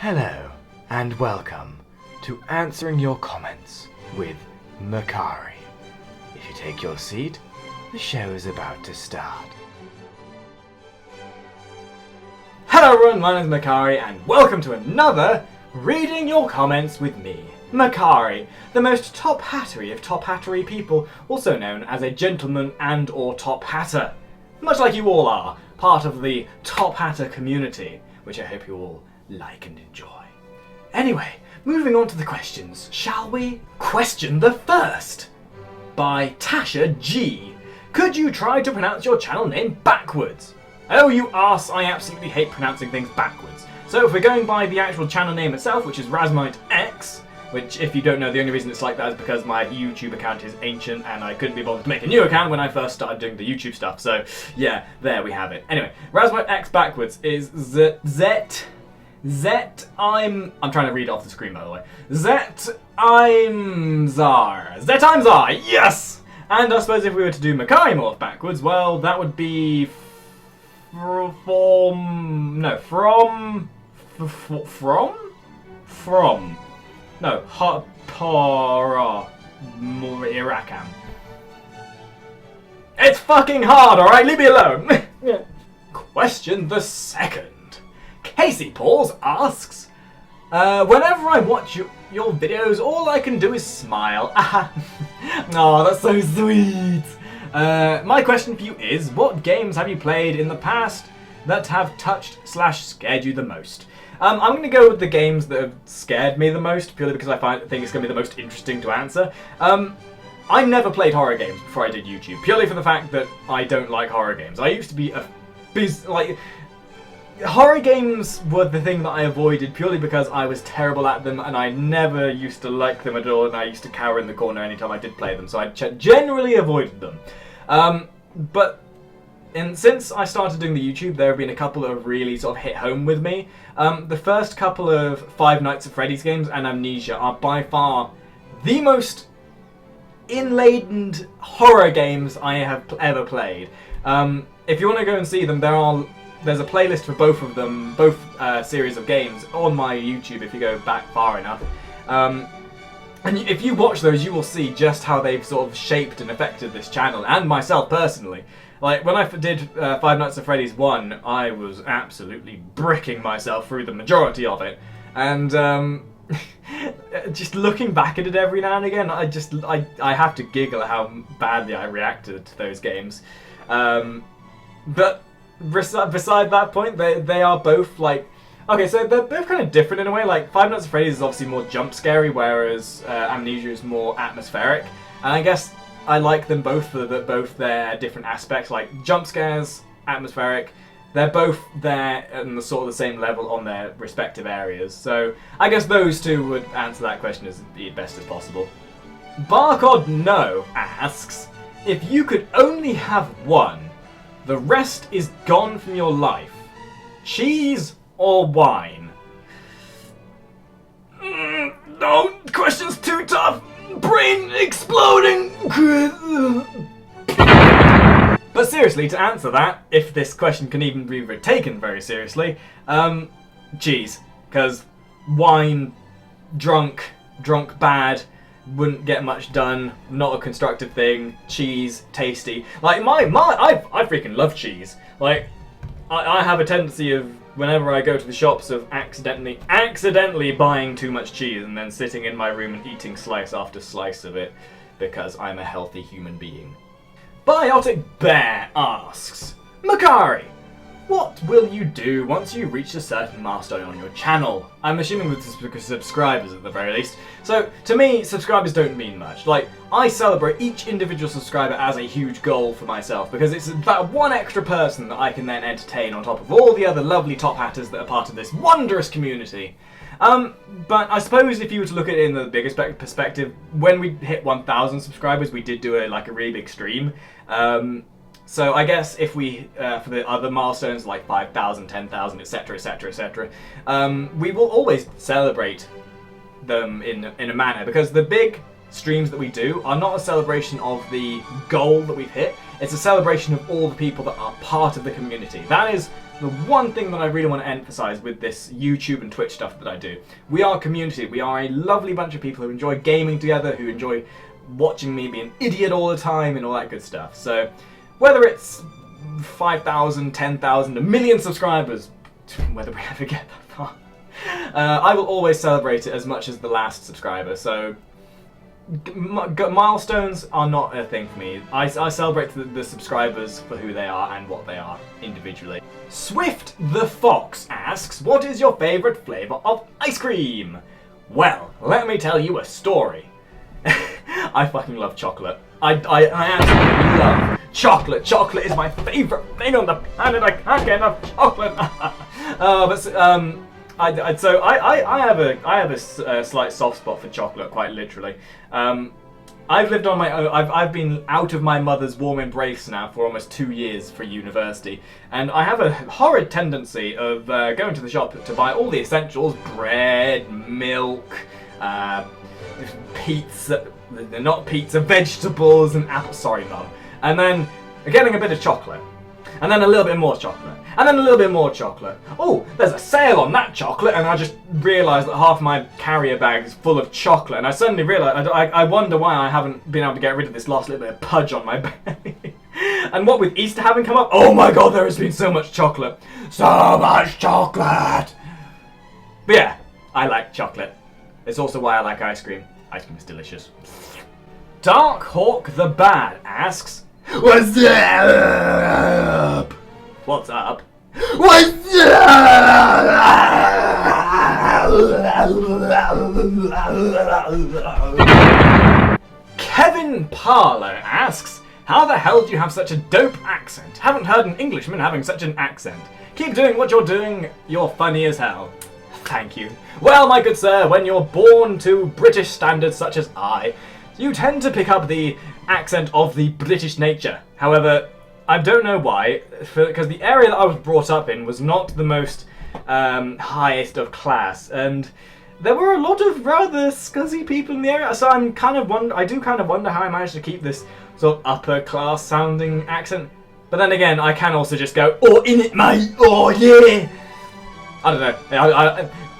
Hello, and welcome to Answering Your Comments with Makari. If you take your seat, the show is about to start. Hello everyone, my name is Makari, and welcome to another Reading Your Comments with me, Makari, the most top-hattery of top-hattery people, also known as a gentleman and or top-hatter. Much like you all are, part of the top-hatter community, which I hope you all like and enjoy. Anyway, moving on to the questions, shall we? Question the first, by Tasha G. Could you try to pronounce your channel name backwards? Oh, you arse, I absolutely hate pronouncing things backwards. So if we're going by the actual channel name itself, which is Razmite X, which if you don't know, the only reason it's like that is because my YouTube account is ancient and I couldn't be bothered to make a new account when I first started doing the YouTube stuff. So yeah, there we have it. Anyway, Razmite X backwards is I'm trying to read it off the screen, by the way. Zetimzar, yes! And I suppose if we were to do Makari morph backwards, well, that would be from Irakam. It's fucking hard, alright? Leave me alone! Question the second. Casey Pauls asks, whenever I watch your videos, all I can do is smile. Oh, that's so sweet. My question for you is, what games have you played in the past that have touched/scared you the most? I'm going to go with the games that have scared me the most, purely because I think it's going to be the most interesting to answer. I never played horror games before I did YouTube, purely for the fact that I don't like horror games. I used to be horror games were the thing that I avoided purely because I was terrible at them and I never used to like them at all, and I used to cower in the corner anytime I did play them, so I generally avoided them. Since I started doing the YouTube, there have been a couple that have really sort of hit home with me. The first couple of Five Nights at Freddy's games and Amnesia are by far the most inladen horror games I have ever played. If you want to go and see them, there's a playlist for both of them, both series of games, on my YouTube if you go back far enough. And if you watch those, you will see just how they've sort of shaped and affected this channel, and myself personally. Like, when I did Five Nights at Freddy's 1, I was absolutely bricking myself through the majority of it. And just looking back at it every now and again, I have to giggle at how badly I reacted to those games. But beside that point, they are both like, okay, so they're both kind of different in a way. Like, Five Nights at Freddy's is obviously more jump scary, whereas Amnesia is more atmospheric. And I guess I like them both for both their different aspects. Like, jump scares, atmospheric, they're both there on the sort of the same level on their respective areas. So I guess those two would answer that question as best as possible. Barcode No asks, if you could only have one, the rest is gone from your life, cheese or wine? No, question's too tough. Brain exploding. But seriously, to answer that, if this question can even be taken very seriously, cheese. Because wine, drunk bad, wouldn't get much done, not a constructive thing. Cheese, tasty. Like, I freaking love cheese. Like, I have a tendency of, whenever I go to the shops, of accidentally buying too much cheese and then sitting in my room and eating slice after slice of it, because I'm a healthy human being. Biotic Bear asks, Makari, what will you do once you reach a certain milestone on your channel? I'm assuming this is because subscribers at the very least. So, to me, subscribers don't mean much. Like, I celebrate each individual subscriber as a huge goal for myself, because it's about one extra person that I can then entertain on top of all the other lovely top hatters that are part of this wondrous community. But I suppose if you were to look at it in the biggest perspective, when we hit 1,000 subscribers, we did do a really big stream. So I guess if we, for the other milestones like 5,000, 10,000, etc, etc, etc, we will always celebrate them in a manner, because the big streams that we do are not a celebration of the goal that we've hit, it's a celebration of all the people that are part of the community. That is the one thing that I really want to emphasize with this YouTube and Twitch stuff that I do. We are a community. We are a lovely bunch of people who enjoy gaming together, who enjoy watching me be an idiot all the time and all that good stuff. So whether it's 5,000, 10,000, a million subscribers, whether we ever get that far, I will always celebrate it as much as the last subscriber. So milestones are not a thing for me. I celebrate the subscribers for who they are and what they are individually. Swift the Fox asks, what is your favourite flavour of ice cream? Well, let me tell you a story. I fucking love chocolate. I absolutely love chocolate. Chocolate is my favourite thing on the planet. I can't get enough chocolate. I have a slight soft spot for chocolate, quite literally. I've lived on my own. I've been out of my mother's warm embrace now for almost 2 years for university, and I have a horrid tendency of going to the shop to buy all the essentials: bread, milk, pizza, not pizza, vegetables, and apples. Sorry, Mum. And then getting a bit of chocolate, and then a little bit more chocolate, and then a little bit more chocolate. Oh, there's a sale on that chocolate, and I just realised that half my carrier bag is full of chocolate, and I suddenly realised, I wonder why I haven't been able to get rid of this last little bit of pudge on my belly. And what with Easter having come up, oh my god, there has been so much chocolate. So much chocolate! But yeah, I like chocolate. It's also why I like ice cream. Ice cream is delicious. Dark Hawk the Bad asks, what's up? What's up? What's up? Kevin Parlow asks, how the hell do you have such a dope accent? Haven't heard an Englishman having such an accent. Keep doing what you're doing, you're funny as hell. Thank you. Well, my good sir, when you're born to British standards such as I, you tend to pick up the accent of the British nature. However, I don't know why, because the area that I was brought up in was not the most highest of class, and there were a lot of rather scuzzy people in the area, so I do kind of wonder how I managed to keep this sort of upper class sounding accent. But then again, I can also just go, oh, in it, mate, oh, yeah! I don't know,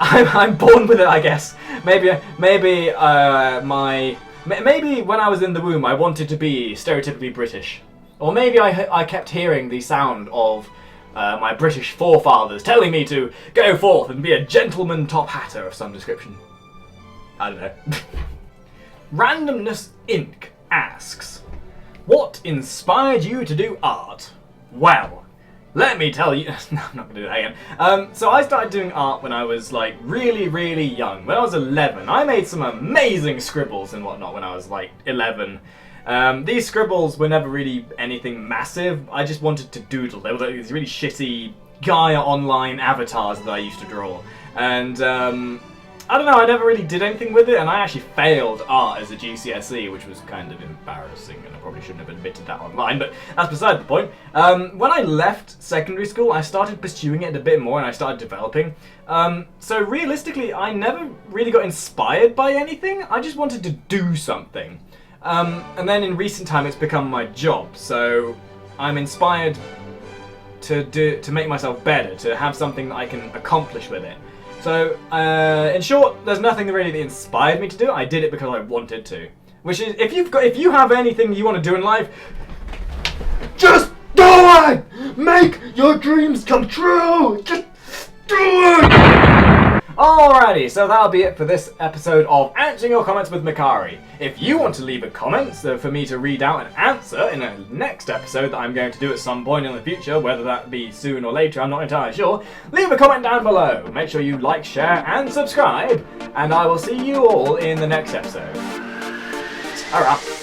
I'm born with it, I guess. Maybe when I was in the womb, I wanted to be stereotypically British. Or maybe I kept hearing the sound of my British forefathers telling me to go forth and be a gentleman top hatter of some description. I don't know. Randomness Inc. asks, what inspired you to do art? Well, let me tell you... No, I'm not going to do that again. So I started doing art when I was like really, really young. When I was 11, I made some amazing scribbles and whatnot when I was like 11. These scribbles were never really anything massive. I just wanted to doodle. They were like these really shitty Gaia Online avatars that I used to draw. And I don't know, I never really did anything with it, and I actually failed art as a GCSE, which was kind of embarrassing, and I probably shouldn't have admitted that online, but that's beside the point. When I left secondary school, I started pursuing it a bit more, and I started developing. So realistically, I never really got inspired by anything. I just wanted to do something. And then in recent time, it's become my job, so I'm inspired to make myself better, to have something that I can accomplish with it. So, in short, there's nothing really that inspired me to do it. I did it because I wanted to. Which is, if you have anything you want to do in life, just do it! Make your dreams come true! Just do it! Alrighty, so that'll be it for this episode of Answering Your Comments with Makari. If you want to leave a comment for me to read out and answer in a next episode that I'm going to do at some point in the future, whether that be soon or later, I'm not entirely sure, leave a comment down below. Make sure you like, share, and subscribe, and I will see you all in the next episode. Alright.